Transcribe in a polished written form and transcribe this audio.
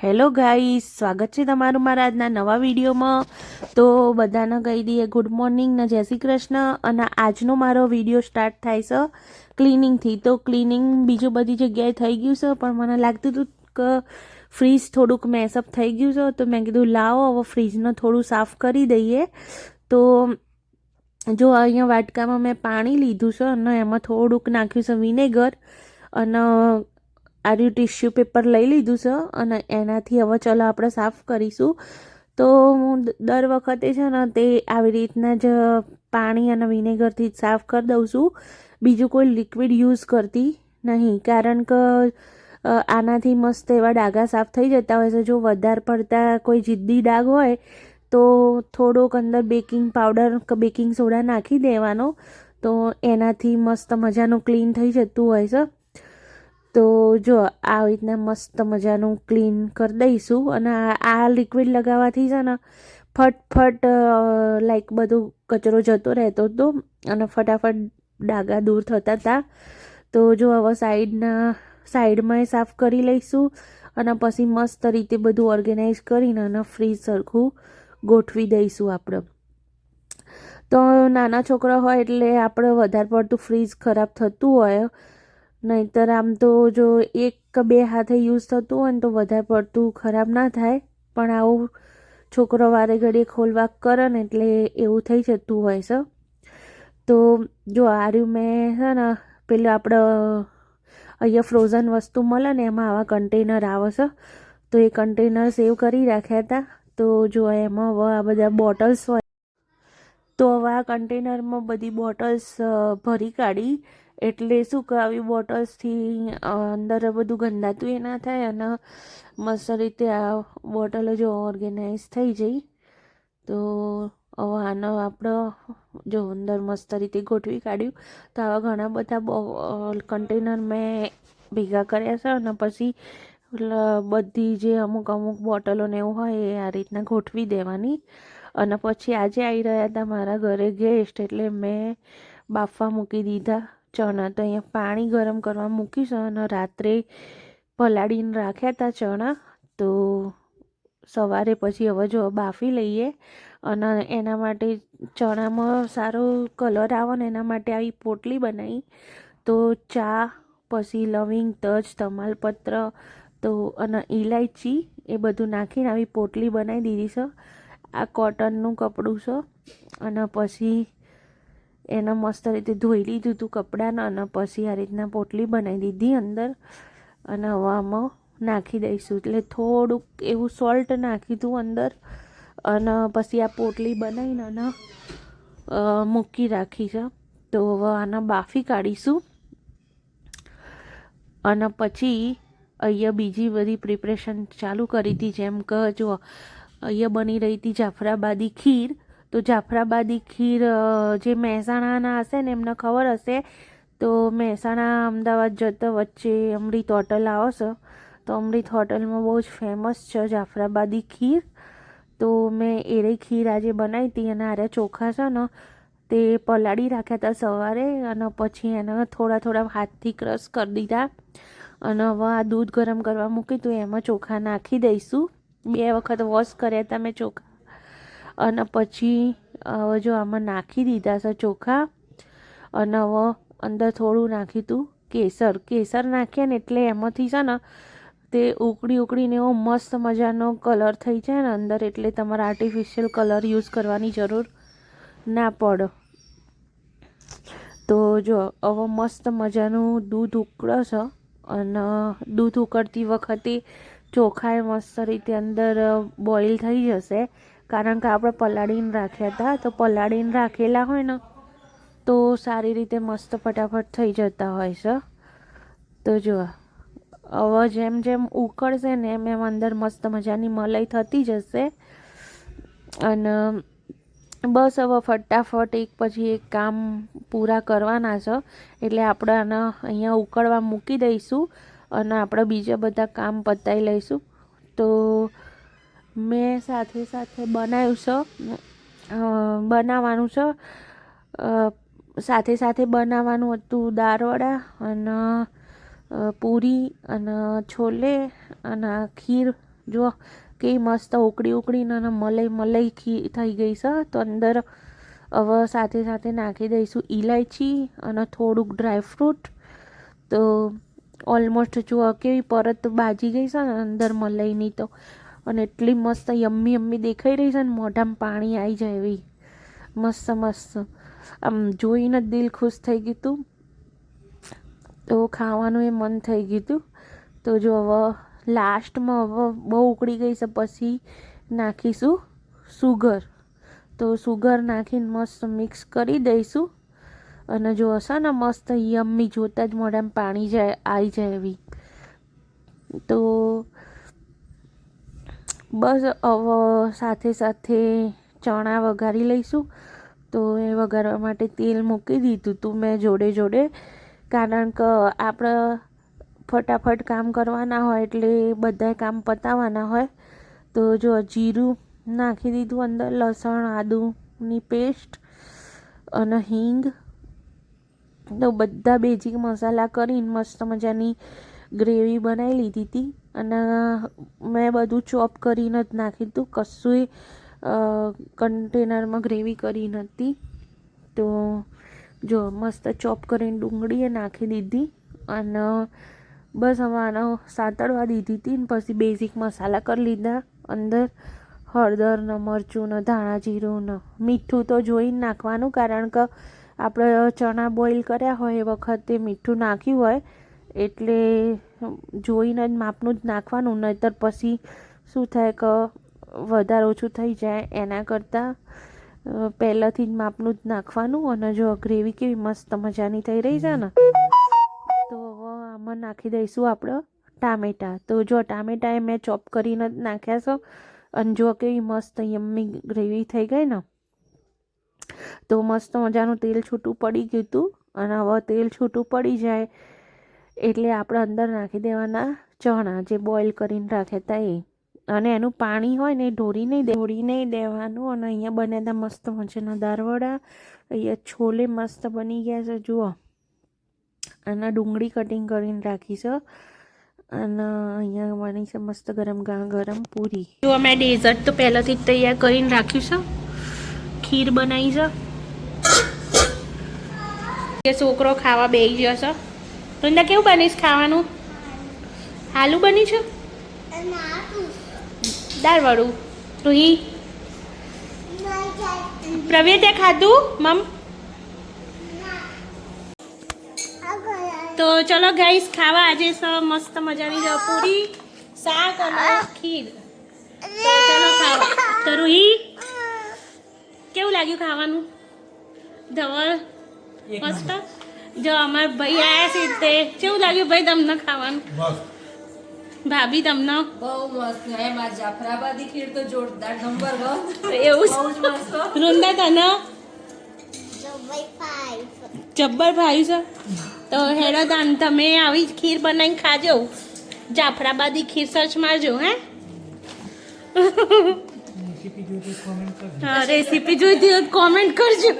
Hello guys, સ્વાગત છે તમારું મારા આજના નવા વિડીયોમાં। તો બધાને કહી દઈએ ગુડ મોર્નિંગ ને જય શ્રી કૃષ્ણ। અને આજનો મારો વિડીયો સ્ટાર્ટ થાય છે ક્લિનિંગથી। તો ક્લિનિંગ બીજું બધી જગ્યાએ થઈ ગયું છે, પણ મને લાગતું હતું કે ફ્રીજ થોડુંક મેસઅપ થઈ ગયું છે, તો મેં કીધું લાવો હવે ફ્રીજને થોડું સાફ કરી દઈએ। તો જો અહીંયા વાટકામાં મેં પાણી લીધું છે અને એમાં થોડુંક નાખ્યું છે વિનેગર, અને આર્યું ટિશ્યુ પેપર લઈ લીધું છે અને એનાથી હવે ચલો આપણે સાફ કરીશું। તો હું દર વખતે છે ને તે આવી રીતના જ પાણી અને વિનેગરથી જ સાફ કરી દઉં છું, બીજું કોઈ લિક્વિડ યુઝ કરતી નહીં, કારણ કે આનાથી મસ્ત એવા ડાઘા સાફ થઈ જતા હોય છે। જો વધારે પડતા કોઈ જિદ્દી ડાઘ હોય તો થોડોક અંદર બેકિંગ પાવડર કે બેકિંગ સોડા નાખી દેવાનો, તો એનાથી મસ્ત મજાનું ક્લીન થઈ જતું હોય છે। તો જો આવી રીતના મસ્ત મજાનું ક્લીન કરી દઈશું, અને આ લિક્વિડ લગાવવાથી છે ને ફટફટ લાઈક બધું કચરો જતો રહેતો હતો અને ફટાફટ ડાઘા દૂર થતા હતા। તો જો હવે સાઈડમાં સાફ કરી લઈશું અને પછી મસ્ત રીતે બધું ઓર્ગેનાઇઝ કરીને અને ફ્રીજ સરખું ગોઠવી દઈશું આપણે। તો નાના છોકરા હોય એટલે આપણે વધારે પડતું ફ્રીજ ખરાબ થતું હોય, નહીંતર આમ તો જો એક કે બે હાથે યુઝ થતું હોય ને તો વધારે પડતું ખરાબ ના થાય, પણ આવું છોકરો વારે ઘડીએ ખોલવા કરે ને એટલે એવું થઈ જતું હોય છે। તો જો આ રહ્યું મેં છે ને પેલું આપણે અહીંયા ફ્રોઝન વસ્તુ મળે ને એમાં આવા કન્ટેનર આવે છે, તો એ કન્ટેનર સેવ કરી રાખ્યા હતા। તો જો એમાં હવે આ બધા બોટલ્સ હોય, તો હવે આ કન્ટેનરમાં બધી બોટલ્સ ભરી કાઢી, એટલે શું કે આવી બોટલ્સથી અંદર બધું ગંદાતું એ ના થાય અને મસ્ત રીતે આ બોટલો જો ઓર્ગેનાઇઝ થઈ જઈ। તો હવે આનો આપણે જો અંદર મસ્ત રીતે ગોઠવી કાઢ્યું। તો આવા ઘણા બધા કન્ટેનર મેં ભેગા કર્યા છે, અને પછી બધી જે અમુક બોટલો ને એવું હોય એ આ રીતના ગોઠવી દેવાની। અને પછી આજે આવી રહ્યા હતા મારા ઘરે ગેસ્ટ, એટલે મેં બાફવા મૂકી દીધા ચણા। તો અહીંયા પાણી ગરમ કરવા મૂકીશું અને રાત્રે પલાળીને રાખ્યા હતા ચણા, તો સવારે પછી હવે જો બાફી લઈએ। અને એના માટે ચણામાં સારો કલર આવે ને એના માટે આવી પોટલી બનાવી। તો ચા, પછી લવિંગ, તજ, તમાલપત્ર તો અને ઇલાયચી એ બધું નાખીને આવી પોટલી બનાવી દીધી છે। આ કોટનનું કપડું છે, અને પછી એને મસ્ત રીતે ધોઈ લીધું હતું કપડાને, અને પછી આ રીતના પોટલી બનાવી દીધી અંદર, અને હવે આમાં નાખી દઈશું। એટલે થોડુંક એવું સોલ્ટ નાખ્યું હતું અંદર, અને પછી આ પોટલી બનાવીને અને મૂકી રાખી છે। તો હવે આને બાફી કાઢીશું, અને પછી અહીંયા બીજી બધી પ્રિપરેશન ચાલુ કરી હતી, જેમ કે જો અહીંયા બની રહી હતી જાફરાબાદી ખીર। તો જાફરાબાદી ખીર જે મહેસાણાના હશે ને એમને ખબર હશે, તો મહેસાણા અમદાવાદ જતા વચ્ચે અમૃત હોટલ આવશે, તો અમૃત હોટલમાં બહુ જ ફેમસ છે જાફરાબાદી ખીર। તો મેં એરી ખીર આજે બનાવી હતી, અને આરે ચોખા છે ને તે પલાળી રાખ્યા હતા સવારે, અને પછી એને થોડા હાથથી ક્રશ કરી દીધા, અને હવે આ દૂધ ગરમ કરવા મૂકી તો એમાં ચોખા નાખી દઈશું। 2 વખત વોશ કર્યા હતા મેં ચોખા, અને પછી હવે જો આમાં નાખી દીધા છે ચોખા, અને હવે અંદર થોડું નાખ્યું હતું કેસર નાખીએ ને એટલે એમાંથી છે ને તે ઉકળીને એવો મસ્ત મજાનો કલર થઈ જાય ને અંદર, એટલે તમારે આર્ટિફિશિયલ કલર યુઝ કરવાની જરૂર ના પડે। તો જો હવે મસ્ત મજાનું દૂધ ઉકળે છે, અને દૂધ ઉકળતી વખતે ચોખાએ મસ્ત રીતે અંદર બોઇલ થઈ જશે, કારણ કે આપણે પલાળીને રાખ્યા હતા। તો પલાળીને રાખેલા હોય ને તો સારી રીતે મસ્ત ફટાફટ થઈ જતા હોય છે। તો જો હવે જેમ ઉકળશે ને એમ અંદર મસ્ત મજાની મલાઈ થતી જશે, અને બસ હવે ફટાફટ એક પછી એક કામ પૂરા કરવાના છે। એટલે આપણે આને અહીંયા ઉકળવા મૂકી દઈશું, અને આપણે બીજા બધા કામ પતાવી લઈશું। તો મેં સાથે બનાવવાનું છે, સાથે બનાવવાનું હતું દાળવડા અને પૂરી અને છોલે અને ખીર જુઓ કે મસ્ત ઉકળી ઉકળીને અને મલાઈ થઈ ગઈ છે. તો અંદર હવે સાથે સાથે નાખી દઈશું ઇલાયચી અને થોડુંક ડ્રાયફ્રૂટ. તો ઓલમોસ્ટ જુઓ કેવી પરત બાજી ગઈ છે ને અંદર મલાઈની. તો અને એટલી મસ્ત યમ્મી દેખાઈ રહી છે ને મોઢામાં પાણી આવી જાય એવી મસ્ત આમ જોઈને જ દિલ ખુશ થઈ ગયું હતું. તો ખાવાનું એ મન થઈ ગયું હતું. તો જો હવે લાસ્ટમાં હવે બહુ ઉકળી ગઈ છે પછી નાખીશું સુગર. તો સુગર નાખીને મસ્ત મિક્સ કરી દઈશું. અને જો હશે ને મસ્ત યમ્મી જોતાં જ મોઢામાં પાણી આવી જાય એવી. તો બસ હવે સાથે સાથે ચણા વઘારી લઈશું. તો એ વઘારવા માટે તેલ મૂકી દીધું હતું મેં જોડે કારણ કે આપણે ફટાફટ કામ કરવાના હોય એટલે બધા કામ પતાવવાના હોય. તો જો જીરું નાખી દીધું અંદર, લસણ આદુની પેસ્ટ અને હિંગ. તો બધા બેઝિક મસાલા કરીને મસ્ત મજાની ગ્રેવી બનાવી લીધી હતી. અને મેં બધું ચોપ કરીને જ નાખી દીધું, કશું કન્ટેનરમાં ગ્રેવી કરી નથી. તો જો મસ્ત ચોપ કરીને ડુંગળીએ નાખી દીધી અને બસ હવે આને સાતળવા દીધી હતી. ને પછી બેઝિક મસાલા કરી લીધા અંદર, હળદર ને મરચું ને ધાણા જીરું ને મીઠું તો જોઈને નાખવાનું કારણ કે આપણે ચણા બોઇલ કર્યા હોય એ વખતે મીઠું નાખ્યું હોય એટલે જોઈને જ માપનું જ નાખવાનું. નહીંતર પછી શું થાય કે વધારે ઓછું થઈ જાય. એના કરતાં પહેલાંથી જ માપનું જ નાખવાનું. અને જો ગ્રેવી કેવી મસ્ત મજાની થઈ રહી છે ને, તો હવે આમાં નાખી દઈશું આપણે ટામેટાં. તો જો ટામેટાં એ મેં ચોપ કરીને જ નાખ્યા છે. અને જો કેવી મસ્ત યમ્મી ગ્રેવી થઈ ગઈ ને, તો મસ્ત મજાનું તેલ છૂટું પડી ગયું હતું. અને હવે તેલ છૂટું પડી જાય એટલે આપણે અંદર નાખી દેવાના ચણા જે બોઇલ કરીને રાખ્યા હતા એ. અને એનું પાણી હોય ને એ ઢોળી નહીં દેવાનું. અને અહીંયા બન્યા હતા મસ્ત મજાના દાળવડા. અહીંયા છોલે મસ્ત બની ગયા છે જુઓ. અને ડુંગળી કટિંગ કરીને રાખી છે. અને અહીંયા બની છે મસ્ત ગરમ પૂરી. જો મેં ડેઝર્ટ તો પહેલાંથી જ તૈયાર કરીને રાખ્યું છે. ખીર બનાવી છે. છોકરો ખાવા બેસી ગયો છે. વૃંદા કેવું બનીશ ખાવાનું? આલુ બની છે, દાળવાળું. રૂહી પ્રવીર તે ખાધું મમ? તો ચલો ગાઈસ ખાવા આજે મસ્ત મજાની પૂરી, શાક અને ખીર. તો ચલો ખાવા. તો રૂહી કેવું લાગ્યું ખાવાનું? ધવલ મસ્ત. જો અમાર ભાઈ આયા છે તે કેવું લાગ્યું ભાઈ તમને ખાવાનું? ભાભી તમને? બહુ મસ્ત. એમાં જાફરાબાદી ખીર તો જોરદાર નંબર 1. એવું બહુ જ મસ્ત. વૃંદા તને? જબ્બર ભાઈ છે. તો હેડો દાન તમે આવી જ ખીર બનાવીને ખાજો. જાફરાબાદી ખીર સર્ચ મારજો. હે રેસીપી જોઈતી હોય તો કોમેન્ટ કરજો.